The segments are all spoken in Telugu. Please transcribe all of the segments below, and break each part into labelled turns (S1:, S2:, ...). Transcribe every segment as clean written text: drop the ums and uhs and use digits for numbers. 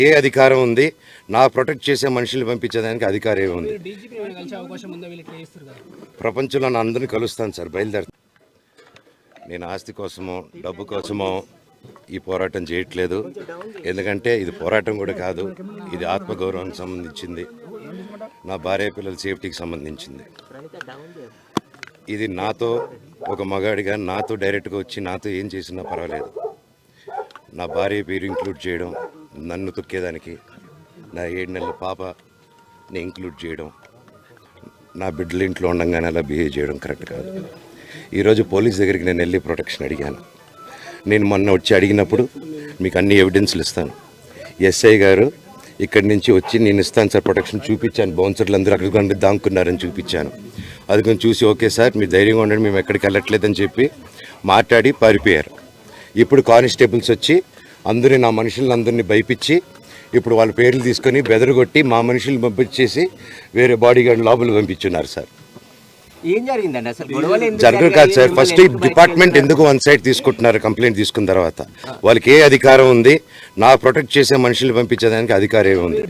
S1: ఏ అధికారం ఉంది? నా ప్రొటెక్ట్ చేసే మనుషుల్ని పంపించేదానికి అధికారం ఏముంది? ప్రపంచంలో నా అందరినీ కలుస్తాను సార్, బయలుదేరుతాను. నేను ఆస్తి కోసమో డబ్బు కోసమో ఈ పోరాటం చేయట్లేదు. ఎందుకంటే ఇది పోరాటం కూడా కాదు, ఇది ఆత్మగౌరవానికి సంబంధించింది, నా భార్య పిల్లల సేఫ్టీకి సంబంధించింది. ఇది నాతో ఒక మగాడిగా నాతో డైరెక్ట్గా వచ్చి నాతో ఏం చేసినా పర్వాలేదు. నా భార్య పేరు ఇంక్లూడ్ చేయడం, నన్ను తొక్కేదానికి నా 7 నెలల పాపని ఇంక్లూడ్ చేయడం, నా బిడ్డలు ఇంట్లో ఉండగానే అలా బిహేవ్ చేయడం కరెక్ట్ కాదు. ఈరోజు పోలీస్ దగ్గరికి నేను వెళ్ళి ప్రొటెక్షన్ అడిగాను. నేను మొన్న వచ్చి అడిగినప్పుడు మీకు అన్ని ఎవిడెన్స్లు ఇస్తాను. ఎస్ఐ గారు ఇక్కడి నుంచి వచ్చి నేను ఇస్తాను సార్ ప్రొటెక్షన్ చూపించాను. బౌన్సర్లు అందరూ అక్కడికి దాక్కున్నారని చూపించాను. అది కొంచెం చూసి ఓకే సార్ మీరు ధైర్యంగా ఉండండి, మేము ఎక్కడికి వెళ్ళట్లేదని చెప్పి మాట్లాడి పారిపోయారు. ఇప్పుడు కానిస్టేబుల్స్ వచ్చి అందరినీ నా మనుషులందరినీ భయపించి ఇప్పుడు వాళ్ళ పేర్లు తీసుకొని బెదరగొట్టి మా మనుషులు పంపించేసి వేరే బాడీ గార్డ్ లోపల పంపించున్నారు సార్.
S2: ఏం జరిగిందండి అసలు?
S1: జరగదు కాదు సార్. ఫస్ట్ డిపార్ట్మెంట్ ఎందుకు వన్ సైడ్ తీసుకుంటున్నారు? కంప్లైంట్ తీసుకున్న తర్వాత వాళ్ళకి ఏ అధికారం ఉంది? నా ప్రొటెక్ట్ చేసే మనుషుల్ని పంపించేదానికి అధికారం ఏముంది?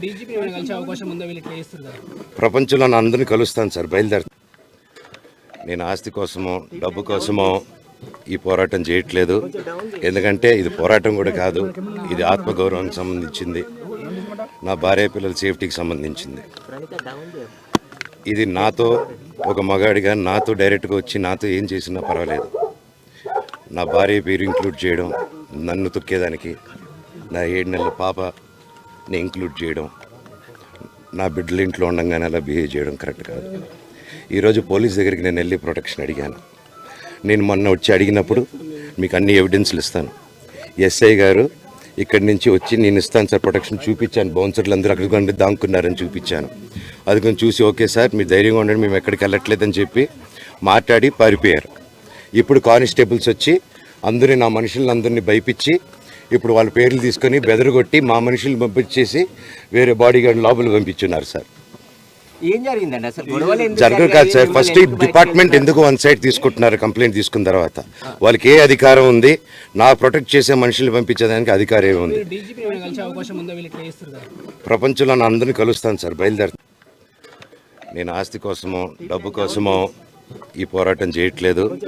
S1: ప్రపంచంలో నా అందరినీ కలుస్తాను సార్, బయలుదేరుతాను. నేను ఆస్తి కోసమో డబ్బు కోసమో ఈ పోరాటం చేయట్లేదు. ఎందుకంటే ఇది పోరాటం కూడా కాదు, ఇది ఆత్మగౌరవానికి సంబంధించింది, నా భార్య పిల్లల సేఫ్టీకి సంబంధించింది. ఇది నాతో ఒక మగాడిగా నాతో డైరెక్ట్గా వచ్చి నాతో ఏం చేసినా పర్వాలేదు. నా భార్య పేరు ఇంక్లూడ్ చేయడం, నన్ను తొక్కేదానికి నా 7 నెలల పాపని ఇంక్లూడ్ చేయడం, నా బిడ్డలు ఇంట్లో ఉండగానే అలా బిహేవ్ చేయడం కరెక్ట్ కాదు. ఈరోజు పోలీస్ దగ్గరికి నేను వెళ్ళి ప్రొటెక్షన్ అడిగాను. నేను మొన్న వచ్చి అడిగినప్పుడు మీకు అన్ని ఎవిడెన్స్లు ఇస్తాను. ఎస్ఐ గారు ఇక్కడి నుంచి వచ్చి నేను ఇస్తాను సార్ ప్రొటెక్షన్ చూపించాను. బౌన్సర్లు అందరూ అక్కడికి దాక్కున్నారని చూపించాను. అది కొంచెం చూసి ఓకే సార్ మీరు ధైర్యంగా ఉండండి, మేము ఎక్కడికి వెళ్ళట్లేదని చెప్పి మాట్లాడి పారిపోయారు. ఇప్పుడు కానిస్టేబుల్స్ వచ్చి అందరినీ నా మనుషులందరినీ భయపించి ఇప్పుడు వాళ్ళ పేర్లు తీసుకొని బెదరగొట్టి మా మనుషులు పంపించేసి వేరే బాడీ గార్డ్ లోపల పంపించున్నారు సార్.
S2: ఏం జరిగిందండి అసలు?
S1: జరగదు కాదు సార్. ఫస్ట్ డిపార్ట్మెంట్ ఎందుకు వన్ సైడ్ తీసుకుంటున్నారు? కంప్లైంట్ తీసుకున్న తర్వాత వాళ్ళకి ఏ అధికారం ఉంది? నా ప్రొటెక్ట్ చేసే మనుషుల్ని పంపించేదానికి అధికారం ఏముంది? ప్రపంచంలో నా అందరినీ కలుస్తాను సార్, బయలుదేరుతాను. నేను ఆస్తి కోసమో డబ్బు కోసమో ఈ పోరాటం చేయట్లేదు.